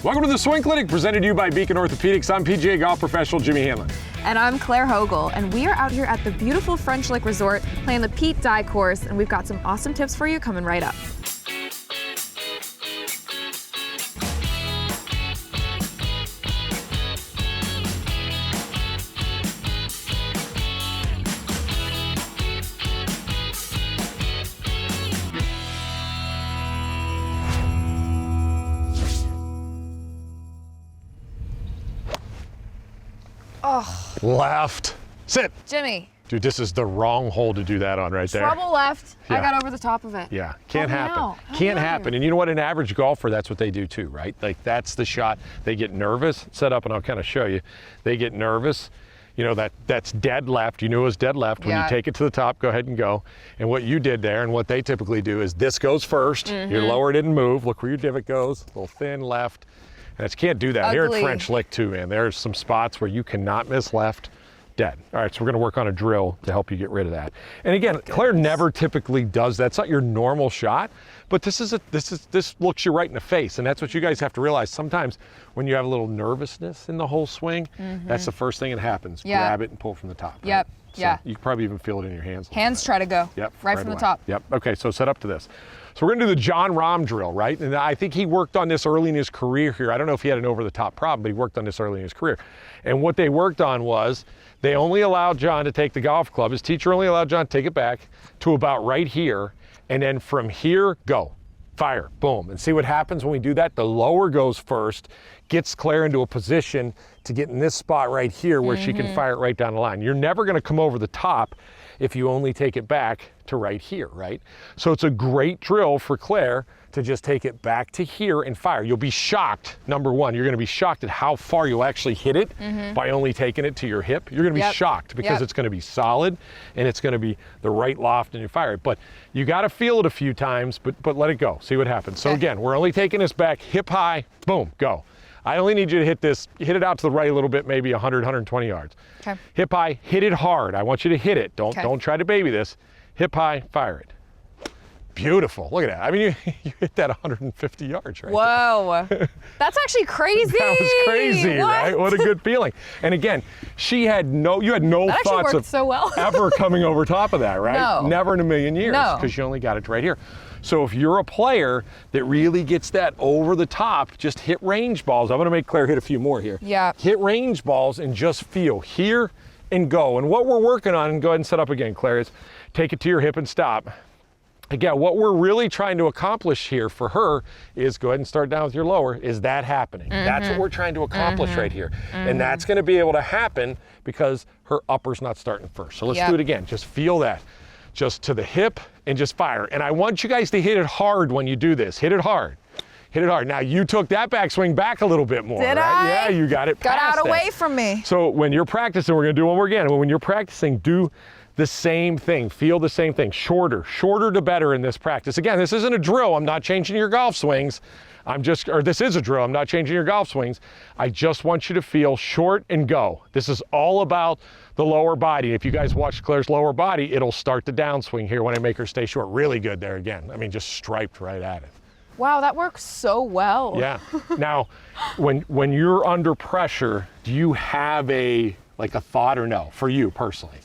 Welcome to the Swing Clinic, presented to you by Beacon Orthopedics. I'm PGA golf professional Jimmy Hanlin. And I'm Claire Hogle, and we are out here at the beautiful French Lick Resort playing the Pete Dye course, and we've got some awesome tips for you coming right up. Oh. Left. Sit. Jimmy. Dude, this is the wrong hole to do that on right there. Trouble left. Yeah. I got over the top of it. Yeah, can't happen. Now. Can't happen. And you know what? An average golfer, that's what they do too, right? Like that's the shot. They get nervous. Set up and I'll kind of show you. They get nervous. You know, that's dead left. You knew it was dead left. When you take it to the top, go ahead and go. And what you did there and what they typically do is this goes first. Your lower didn't move. Look where your divot goes. A little thin left. And you can't do that. Here at French Lick too, man. There's some spots where you cannot miss left. Dead. All right, so we're gonna work on a drill to help you get rid of that. And again, Claire never typically does that. It's not your normal shot, but this looks you right in the face. And that's what you guys have to realize. Sometimes when you have a little nervousness in the whole swing, that's the first thing that happens. Grab it and pull from the top. Right? Yep. So yeah. You can probably even feel it in your hands. Hands try to go. Yep. Right from the top. Yep. Okay, so set up to this. So we're gonna do the John Rahm drill, right? And I think he worked on this early in his career here. I don't know if he had an over-the-top problem, but he worked on this early in his career. And what they worked on was, they only allowed John to take the golf club. His teacher only allowed John to take it back to about right here. And then from here, go. Fire, boom. And see what happens when we do that? The lower goes first, gets Claire into a position to get in this spot right here where she can fire it right down the line. You're never gonna come over the top if you only take it back to right here, right? So it's a great drill for Claire to just take it back to here and fire. You'll be shocked, number one, you're gonna be shocked at how far you'll actually hit it by only taking it to your hip. You're gonna be shocked because it's gonna be solid and it's gonna be the right loft and you fire it. But you gotta feel it a few times, but let it go, see what happens. So again, we're only taking this back, hip high, boom, go. I only need you to hit it out to the right a little bit, maybe 100, 120 yards. Okay. Hip high, hit it hard. I want you to hit it. Don't try to baby this. Hip high, fire it. Beautiful, look at that. I mean, you hit that 150 yards right Whoa, that's actually crazy. That was crazy, right? What a good feeling. And again, you had no thoughts of so well. ever coming over top of that, right? No. Never in a million years, because you only got it right here. So if you're a player that really gets that over the top, just hit range balls. I'm gonna make Claire hit a few more here. Yeah. Hit range balls and just feel here and go. And what we're working on, and go ahead and set up again, Claire, is take it to your hip and stop. Again, what we're really trying to accomplish here for her is, go ahead and start down with your lower, is that happening? That's what we're trying to accomplish right here. And that's gonna be able to happen because her upper's not starting first. So let's do it again, just feel that. Just to the hip and just fire. And I want you guys to hit it hard when you do this. Hit it hard. Hit it hard. Now you took that backswing back a little bit more, Did right? I? Yeah, you got it Got past out that. away from me. So when you're practicing, we're gonna do one more again. When you're practicing, do the same thing, feel the same thing. Shorter to better in this practice. Again, this isn't a drill. I'm not changing your golf swings. This is a drill. I'm not changing your golf swings. I just want you to feel short and go. This is all about the lower body. If you guys watch Claire's lower body, it'll start the downswing here when I make her stay short. Really good there again. I mean, just striped right at it. Wow, that works so well. Yeah. Now, when you're under pressure, do you have a thought or no, for you personally?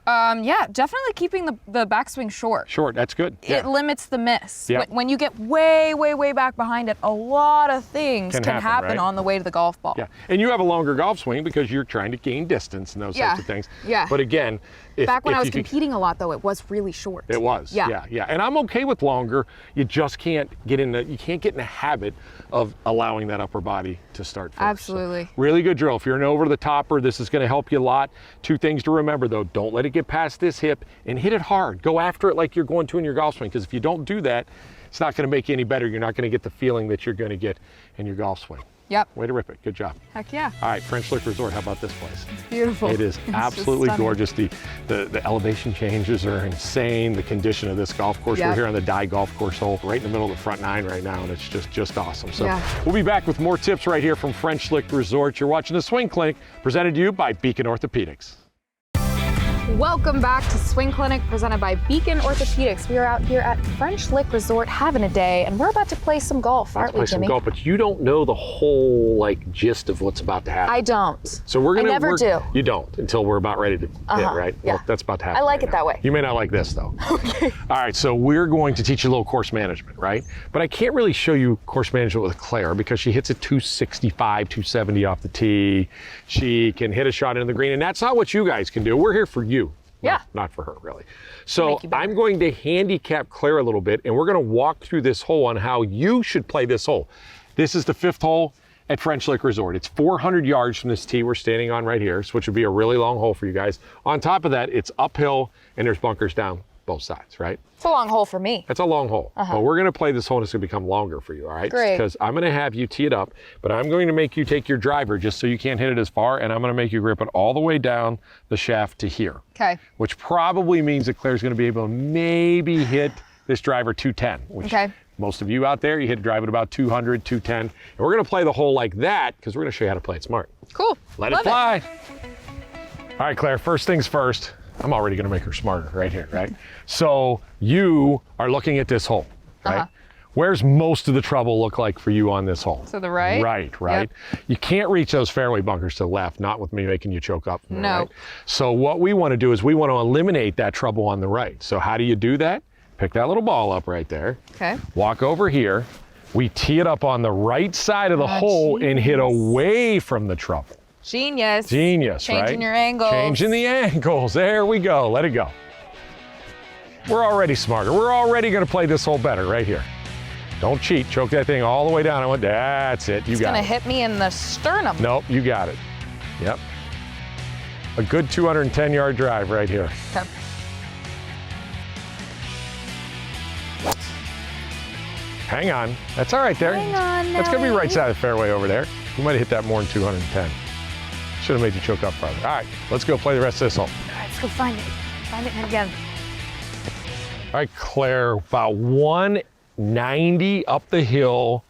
Yeah, definitely keeping the backswing short. Short, that's good. It limits the miss. Yep. When you get way, way, way back behind it, a lot of things can happen right? on the way to the golf ball. Yeah, and you have a longer golf swing because you're trying to gain distance and those types of things. Yeah. But again, back when I was competing a lot though, it was really short. It was. Yeah. And I'm okay with longer. You just can't get in the habit of allowing that upper body to start first. Absolutely. So, really good drill. If you're an over the topper, this is going to help you a lot. Two things to remember though: don't let it get past this hip and hit it hard. Go after it like you're going to in your golf swing, because if you don't do that, it's not going to make you any better. You're not going to get the feeling that you're going to get in your golf swing. Yep. Way to rip it. Good job. Heck yeah. All right, French Lick Resort. How about this place? It's beautiful. It is absolutely gorgeous. The elevation changes are insane. The condition of this golf course. We're here on the Dye golf course hole, right in the middle of the front nine right now, and it's just awesome. So we'll be back with more tips right here from French Lick Resort. You're watching the Swing Clinic, presented to you by Beacon Orthopedics. Welcome back to Swing Clinic presented by Beacon Orthopedics. We are out here at French Lick Resort having a day, and we're about to play some golf, aren't we, Play some Jimmy? golf, but you don't know the whole gist of what's about to happen. I don't. So we're gonna. I never do. You don't until we're about ready to hit, right? Yeah. Well, that's about to happen. I like right it now. that way. You may not like this though. Okay. All right, so we're going to teach you a little course management, right? But I can't really show you course management with Claire because she hits at 265, 270 off the tee. She can hit a shot into the green, and that's not what you guys can do. We're here for you. Yeah. Not for her, really. So Make you better. I'm going to handicap Claire a little bit, and we're going to walk through this hole on how you should play this hole. This is the 5th hole at French Lick Resort. It's 400 yards from this tee we're standing on right here, which would be a really long hole for you guys. On top of that, it's uphill, and there's bunkers down both sides, right? It's a long hole for me. It's a long hole. But we're going to play this hole, and it's going to become longer for you, all right? Great. Because I'm going to have you tee it up, but I'm going to make you take your driver just so you can't hit it as far, and I'm going to make you grip it all the way down the shaft to here. Okay. Which probably means that Claire's going to be able to maybe hit this driver 210, which Okay. most of you out there, you hit a drive at about 200, 210. And we're going to play the hole like that because we're going to show you how to play it smart. Cool. Let Love it fly. All right, Claire, first things first. I'm already going to make her smarter right here, right? So you are looking at this hole, right? Where's most of the trouble look like for you on this hole? To the right? Right. Yep. You can't reach those fairway bunkers to the left, not with me making you choke up. No. Right? So what we want to do is we want to eliminate that trouble on the right. So how do you do that? Pick that little ball up right there. Okay. Walk over here. We tee it up on the right side of the hole and hit away from the trouble. Genius. Genius, right? Changing your angles. Changing the angles. There we go. Let it go. We're already smarter. We're already going to play this hole better right here. Don't cheat. Choke that thing all the way down. I went, that's it. You It's got gonna it. hit me in the sternum. Nope, you got it. Yep. A good 210-yard drive right here. Okay. Hang on. That's all right there. Hang on, That's going to be Nelly. right side of the fairway over there. You might have hit that more than 210. Should have made you choke up farther. All right, let's go play the rest of this hole. All right, let's go find it. Find it again. All right, Claire, about 190 up the hill,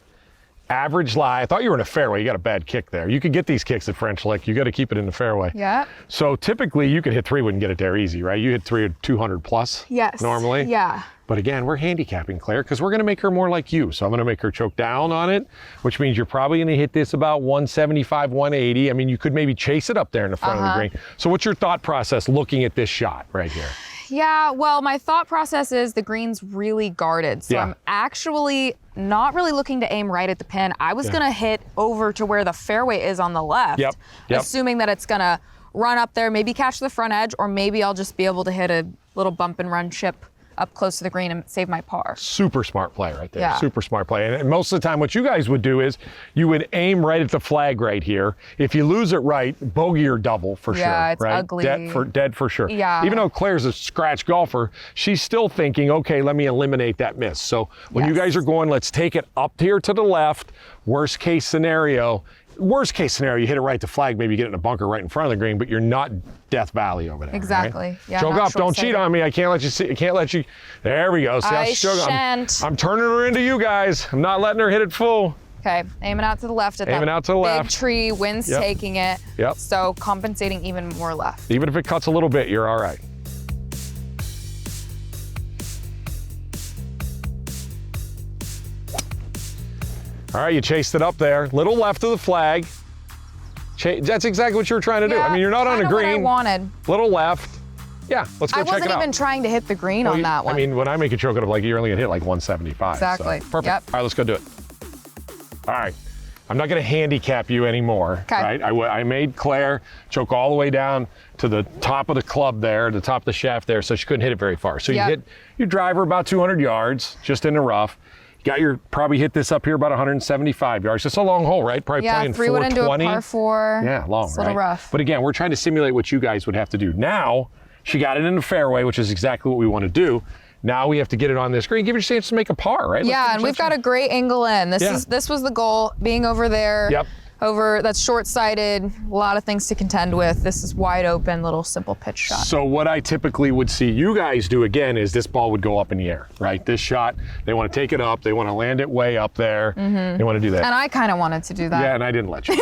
average lie. I thought you were in a fairway. You got a bad kick there. You could get these kicks at French Lick. You got to keep it in the fairway. Yeah. So typically you could hit 3, wouldn't get it there easy, right? You hit 3 at 200 plus Yes. normally. Yeah. But again, we're handicapping Claire because we're going to make her more like you. So I'm going to make her choke down on it, which means you're probably going to hit this about 175, 180. I mean, you could maybe chase it up there in the front of the green. So what's your thought process looking at this shot right here? Yeah, well, my thought process is the green's really guarded. So Yeah. I'm actually not really looking to aim right at the pin. I was gonna hit over to where the fairway is on the left, Yep. assuming that it's gonna run up there, maybe catch the front edge, or maybe I'll just be able to hit a little bump and run chip up close to the green and save my par. Super smart play right there. Yeah. Super smart play. And most of the time, what you guys would do is you would aim right at the flag right here. If you lose it right, bogey or double for sure. Yeah, it's right? ugly. Dead for sure. Yeah. Even though Claire's a scratch golfer, she's still thinking, okay, let me eliminate that miss. So when you Yes. guys are going, let's take it up here to the left. Worst case scenario, you hit it right at the flag, maybe you get it in a bunker right in front of the green, but you're not Death Valley over there. Exactly. Right? Yeah, Choke not up, don't cheat short-sighted. on me. I can't let you see. I can't let you. There we go. See how I she's choking? shan't. I'm turning her into you guys. I'm not letting her hit it full. Okay, aiming out to the left at Aiming that out to the big left. tree, wind's Yep. taking it. Yep. So compensating even more left. Even if it cuts a little bit, you're all right. All right, you chased it up there. Little left of the flag. That's exactly what you were trying to do. I mean, you're not on a kinda what I green. wanted. Little left. Yeah, let's go I check wasn't it out. even trying to hit the green Well, on that one. I mean, when I make a choke it up, like you're only gonna hit like 175. Exactly. So, perfect. Yep. All right, let's go do it. All right. I'm not gonna handicap you anymore, 'Kay. right? I made Claire choke all the way down to the top of the club there, the top of the shaft there, so she couldn't hit it very far. So Yep. you hit your driver about 200 yards, just in the rough. Probably hit this up here about 175 yards. It's a long hole, right? Probably yeah, playing 3 wood into a 420. par 4. Yeah, long, It's a little right? rough. But again, we're trying to simulate what you guys would have to do. Now, she got it in the fairway, which is exactly what we want to do. Now we have to get it on this green. Give her a chance to make a par, right? Yeah, and we've got a great angle in. Yeah. This was the goal, being over there. Yep. that's short-sighted, a lot of things to contend with. This is wide open, little simple pitch shot. So what I typically would see you guys do again is this ball would go up in the air, right? This shot, they want to take it up, they want to land it way up there, they want to do that. And I kind of wanted to do that. Yeah, and I didn't let you.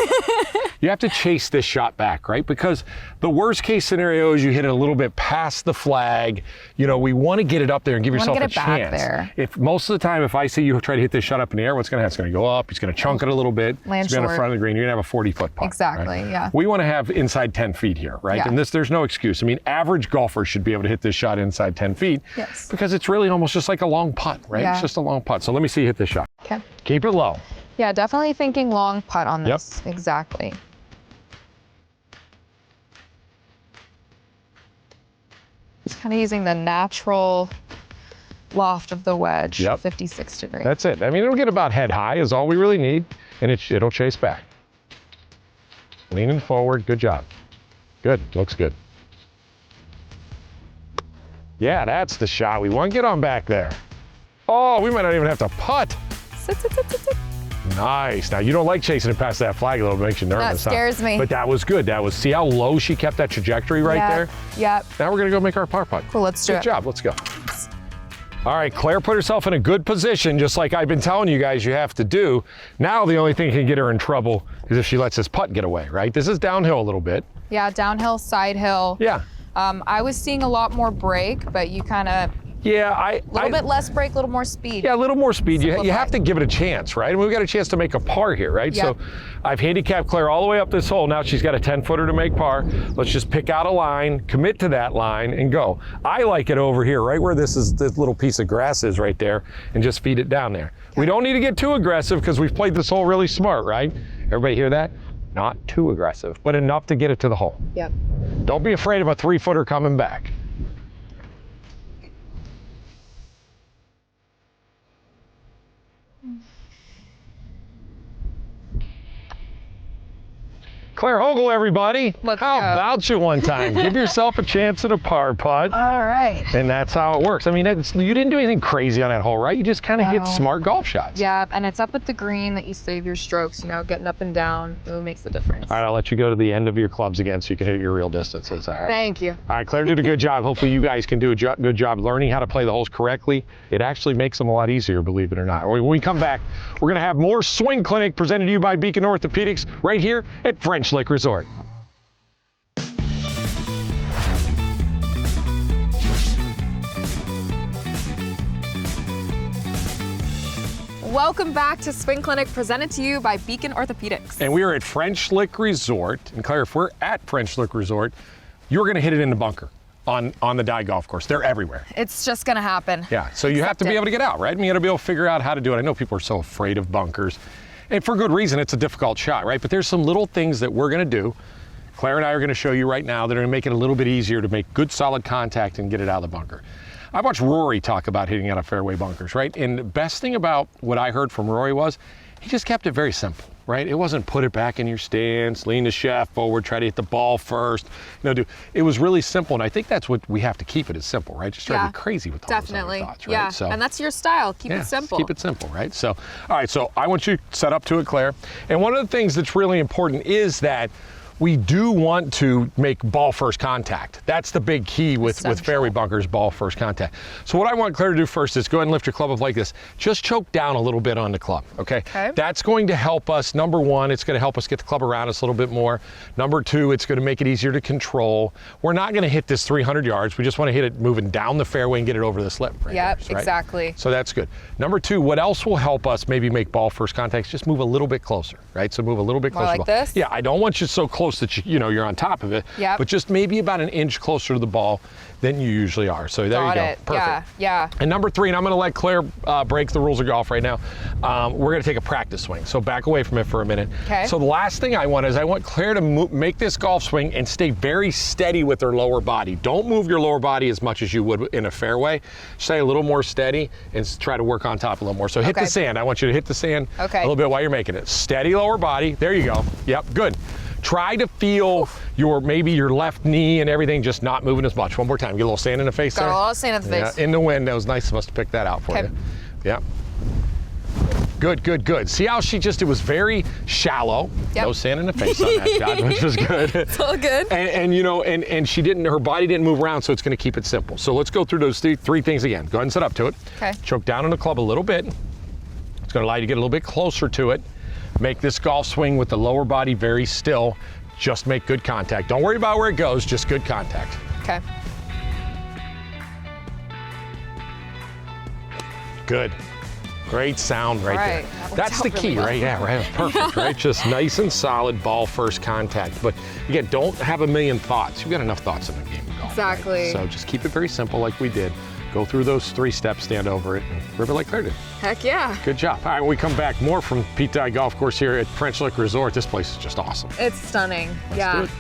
You have to chase this shot back, right? Because the worst case scenario is you hit it a little bit past the flag. You know, we want to get it up there and give yourself a chance. Back there. If most of the time, if I see you try to hit this shot up in the air, what's going to happen? It's going to go up. He's going to chunk it a little bit. Land it's going to be on the front of the green. You're going to have a 40-foot putt. Exactly, right? yeah. We want to have inside 10 feet here, right? Yeah. And there's no excuse. I mean, average golfers should be able to hit this shot inside 10 feet. Yes. Because it's really almost just like a long putt, right? Yeah. It's just a long putt. So let me see you hit this shot. Okay. Keep it low. Yeah, definitely thinking long putt on this. Yep. Exactly. Just kind of using the natural loft of the wedge, Yep. 56 degrees. That's it. I mean, it'll get about head high is all we really need, and it'll chase back. Leaning forward, good job. Good, looks good. Yeah, that's the shot. We want to get on back there. Oh, we might not even have to putt. Sit, sit, sit, sit, sit. Nice. Now, you don't like chasing it past that flag a little bit, makes you nervous. That scares me. But that was good. See how low she kept that trajectory right there? Yep. Now we're going to go make our par putt. Cool, let's do it. Good job, let's go. All right, Claire put herself in a good position, just like I've been telling you guys you have to do. Now the only thing that can get her in trouble is if she lets this putt get away, right? This is downhill a little bit. Yeah, downhill, side hill. Yeah. I was seeing a lot more break, but you kind of, Yeah, a little bit less break, a little more speed. Yeah, a little more speed. You Simplify. have to give it a chance, right? And we've got a chance to make a par here, right? Yep. So I've handicapped Claire all the way up this hole. Now she's got a 10-footer to make par. Let's just pick out a line, commit to that line, and go. I like it over here, right where this little piece of grass is right there, and just feed it down there. Okay. We don't need to get too aggressive because we've played this hole really smart, right? Everybody hear that? Not too aggressive, but enough to get it to the hole. Yep. Don't be afraid of a 3-footer coming back. Claire Hogle, everybody. Let's How go. about you one time? Give yourself a chance at a par putt. All right. And that's how it works. I mean, you didn't do anything crazy on that hole, right? You just kind of hit smart golf shots. Yeah, and it's up at the green that you save your strokes, you know, getting up and down, it makes a difference. All right, I'll let you go to the end of your clubs again so you can hit your real distances. All right. Thank you. All right, Claire did a good job. Hopefully you guys can do a good job learning how to play the holes correctly. It actually makes them a lot easier, believe it or not. When we come back, we're going to have more Swing Clinic presented to you by Beacon Orthopedics right here at French Lick Resort. Welcome back to Swing Clinic, presented to you by Beacon Orthopedics. And we are at French Lick Resort. And Claire, if we're at French Lick Resort, you're going to hit it in the bunker on the Dye Golf Course. They're everywhere. It's just gonna happen. Yeah, so you have to be able to get out, right? I mean, you got to be able to figure out how to do it. I know people are so afraid of bunkers. And for good reason, it's a difficult shot, right? But there's some little things that we're going to do. Claire and I are going to show you right now that are going to make it a little bit easier to make good solid contact and get it out of the bunker. I watched Rory talk about hitting out of fairway bunkers, right? And the best thing about what I heard from Rory was he just kept it very simple, right? It wasn't put it back in your stance, lean the shaft forward, try to hit the ball first. It was really simple, and I think that's what we have to keep it as simple, right? Just try to be crazy with all those other thoughts, right? Yeah, So, and that's your style. Keep it simple. Keep it simple, right? So, all right, so I want you set up to it, Claire. And one of the things that's really important is that we do want to make ball first contact. That's the big key with fairway bunkers, ball first contact. So what I want Claire to do first is go ahead and lift your club up like this. Just choke down a little bit on the club, okay? That's going to help us. Number one, it's going to help us get the club around us a little bit more. Number two, it's going to make it easier to control. We're not going to hit this 300 yards. We just want to hit it moving down the fairway and get it over the slip. Right Yep, there, right? exactly. So that's good. Number two, what else will help us maybe make ball first contacts? Just move a little bit closer, right? So move a little bit closer. More like this? Yeah, I don't want you so close that you're on top of it. Yep. But just maybe about an inch closer to the ball than you usually are. So there you go. Perfect. Yeah. And number three, and I'm going to let Claire break the rules of golf right now. We're going to take a practice swing. So back away from it for a minute. Okay. So the last thing I want Claire to make this golf swing and stay very steady with her lower body. Don't move your lower body as much as you would in a fairway. Stay a little more steady and try to work on top a little more. So hit the sand. I want you to hit the sand a little bit while you're making it. Steady lower body. There you go. Yep, good. Try to feel maybe your left knee and everything just not moving as much. One more time. Get a little sand in the face there. Got a little sand in the face. Yeah, in the wind. That was nice of us to pick that out for you. Yeah. Good, good, good. See how it was very shallow. Yep. No sand in the face on that shot, which was good. It's all good. And you know, and she didn't, her body didn't move around, so it's gonna keep it simple. So let's go through those three things again. Go ahead and set up to it. Okay. Choke down on the club a little bit. It's gonna allow you to get a little bit closer to it. Make this golf swing with the lower body very still. Just make good contact. Don't worry about where it goes, just good contact. Okay. Good. Great sound right Right. there. That That's the worked out key, really well. right? Yeah, right. Perfect, right? Just nice and solid ball first contact. But again, don't have a million thoughts. You've got enough thoughts in the game of golf. Exactly. Right? So just keep it very simple like we did. Go through those 3 steps, stand over it, and river like Claire did. Heck yeah. Good job. All right, when we come back, more from Pete Dye Golf Course here at French Lick Resort. This place is just awesome. It's stunning. Let's yeah. do it.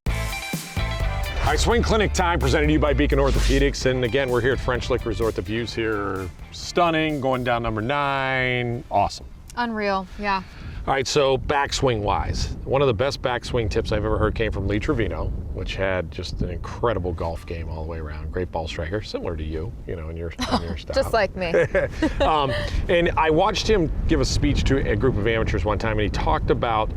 All right, swing clinic time presented to you by Beacon Orthopedics. And again, we're here at French Lick Resort. The views here are stunning, going down number 9, awesome. Unreal, yeah. All right, so backswing wise, one of the best backswing tips I've ever heard came from Lee Trevino, which had just an incredible golf game all the way around. Great ball striker, similar to you, in your style. Just like me. And I watched him give a speech to a group of amateurs one time, and he talked about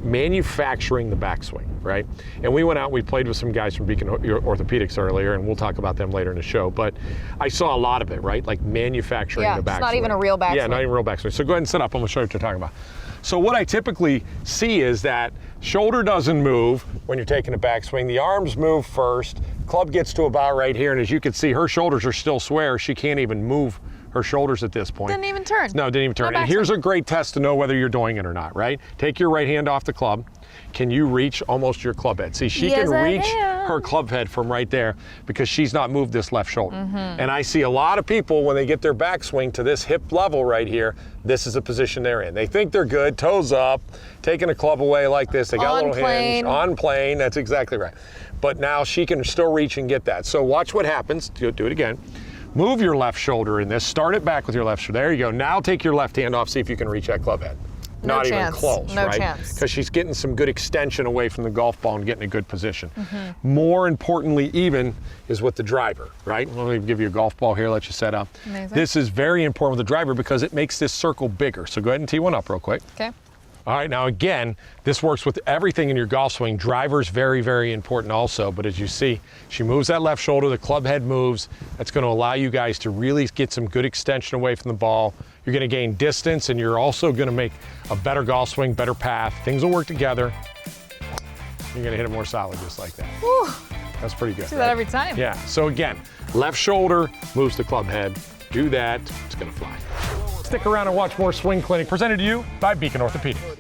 manufacturing the backswing, right? And we went out, we played with some guys from Beacon Orthopedics earlier, and we'll talk about them later in the show, but I saw a lot of it, right? Like manufacturing the backswing. It's not even a real backswing. Yeah, not even a real backswing. So go ahead and set up, I'm gonna show you what you're talking about. So what I typically see is that shoulder doesn't move when you're taking a backswing. The arms move first, club gets to about right here, and as you can see, her shoulders are still square. She can't even move her shoulders at this point. Didn't even turn. No, didn't even turn. No And here's a great test to know whether you're doing it or not, right? Take your right hand off the club. Can you reach almost your club head? See, she can reach her club head from right there because she's not moved this left shoulder. And I see a lot of people when they get their backswing to this hip level right here, this is the position they're in. They think they're good, toes up, taking a club away like this. They got a little hinge, on plane, that's exactly right. But now she can still reach and get that. So watch what happens. Do it again. Move your left shoulder in this. Start it back with your left shoulder. There you go. Now take your left hand off. See if you can reach that club head. No Not chance. even close, No right? chance. Because she's getting some good extension away from the golf ball and getting a good position. More importantly even is with the driver, right? Let me give you a golf ball here, let you set up. Amazing. This is very important with the driver because it makes this circle bigger. So go ahead and tee one up real quick. Okay. All right, now again, this works with everything in your golf swing. Driver's very, very important also, but as you see, she moves that left shoulder, the club head moves. That's gonna allow you guys to really get some good extension away from the ball. You're gonna gain distance, and you're also gonna make a better golf swing, better path. Things will work together. You're gonna hit it more solid just like that. Whew. That's pretty good. Do that every time. Yeah, so again, left shoulder moves the club head. Do that, it's gonna fly. Stick around and watch more Swing Clinic presented to you by Beacon Orthopedics.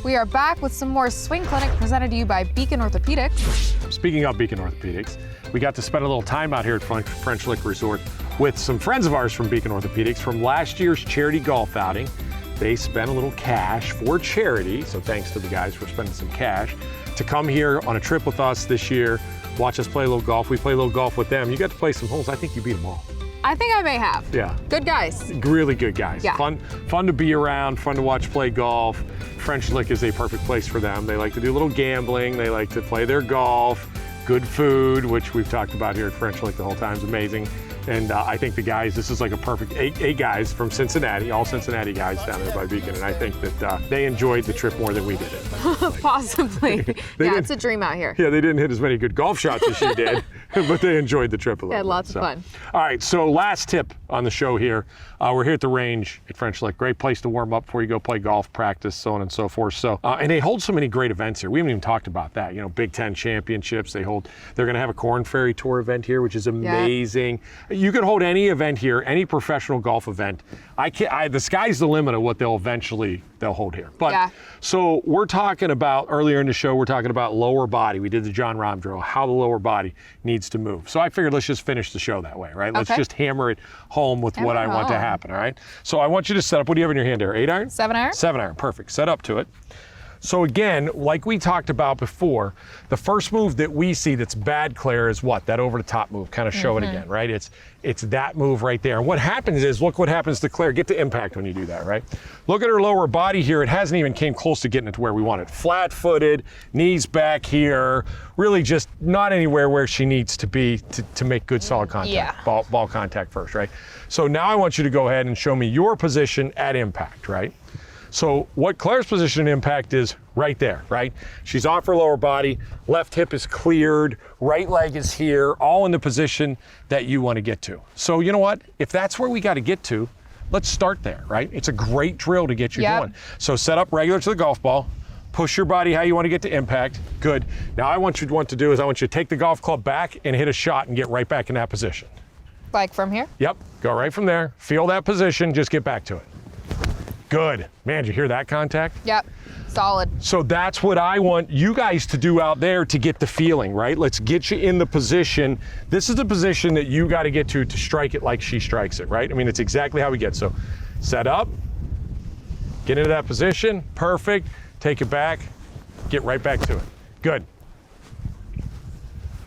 We are back with some more Swing Clinic presented to you by Beacon Orthopedics. Speaking of Beacon Orthopedics, we got to spend a little time out here at French Lick Resort with some friends of ours from Beacon Orthopedics from last year's charity golf outing. They spent a little cash for charity, so thanks to the guys for spending some cash, to come here on a trip with us this year, watch us play a little golf. We play a little golf with them. You got to play some holes. I think you beat them all. I think I may have. Yeah. Good guys. Really good guys. Yeah. Fun to be around, fun to watch play golf. French Lick is a perfect place for them. They like to do a little gambling. They like to play their golf. Good food, which we've talked about here at French Lick the whole time, is amazing. And I think the guys, this is like a perfect, eight guys from Cincinnati, all Cincinnati guys down there by Beacon. And I think that they enjoyed the trip more than we did. Possibly. Yeah, it's a dream out here. Yeah, they didn't hit as many good golf shots as you did, but they enjoyed the trip a little They had bit. lots of fun. All right, so last tip on the show here. We're here at the range at French Lick. Great place to warm up before you go play golf, practice, so on and so forth. So, and they hold so many great events here. We haven't even talked about that. Big Ten championships. They're going to have a Corn Ferry Tour event here, which is amazing. Yeah. You could hold any event here, any professional golf event. The sky's the limit of what they'll hold here. But so we're talking about, earlier in the show, we're talking about lower body. We did the John Rahm drill, how the lower body needs to move. So I figured let's just finish the show that way, right? Let's just hammer it home with what I want to happen, all right? So I want you to set up, what do you have in your hand there, 8 iron? 7 iron. 7 iron, perfect. Set up to it. So again, like we talked about before, the first move that we see that's bad, Claire, is what? That over the top move. Kind of show it again, right? It's that move right there. And what happens is, look what happens to Claire. Get to impact when you do that, right? Look at her lower body here. It hasn't even came close to getting it to where we want it. Flat-footed, knees back here, really just not anywhere where she needs to be to make good solid contact. Yeah. Ball contact first, right? So now I want you to go ahead and show me your position at impact, right? So what Claire's position in impact is right there, right? She's off her lower body, left hip is cleared, right leg is here, all in the position that you want to get to. So you know what? If that's where we got to get to, let's start there, right? It's a great drill to get you going. So set up regular to the golf ball, push your body how you want to get to impact. Good. Now I want you to do is I want you to take the golf club back and hit a shot and get right back in that position. Like from here? Yep, go right from there, feel that position, just get back to it. Good. Man, did you hear that contact? Yep, solid. So that's what I want you guys to do out there to get the feeling, right? Let's get you in the position. This is the position that you got to get to strike it like she strikes it, right? I mean, it's exactly how we get. So set up, get into that position, perfect, take it back, get right back to it. Good.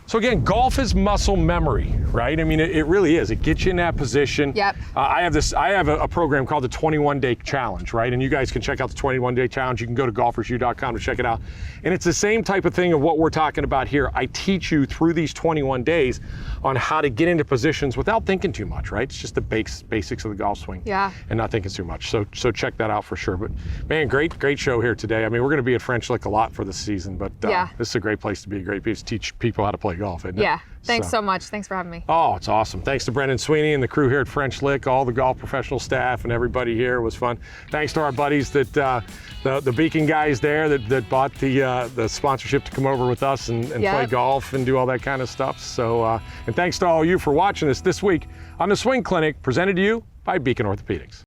So again, golf is muscle memory, right? I mean, it really is. It gets you in that position. Yep. I have a program called the 21-Day Challenge, right? And you guys can check out the 21-Day Challenge. You can go to golfersu.com to check it out. And it's the same type of thing of what we're talking about here. I teach you through these 21 days on how to get into positions without thinking too much, right? It's just the basics of the golf swing. Yeah. And not thinking too much. So check that out for sure. But man, great show here today. I mean, we're going to be at French Lick a lot for this season, but this is a great place to be, a great place to teach people how to play golf, isn't it? Yeah. Thanks so much. Thanks for having me. Oh, it's awesome. Thanks to Brendan Sweeney and the crew here at French Lick, all the golf professional staff and everybody here. It was fun. Thanks to our buddies that the Beacon guys there that bought the sponsorship to come over with us and play golf and do all that kind of stuff. So, and thanks to all you for watching us this week on the Swing Clinic, presented to you by Beacon Orthopedics.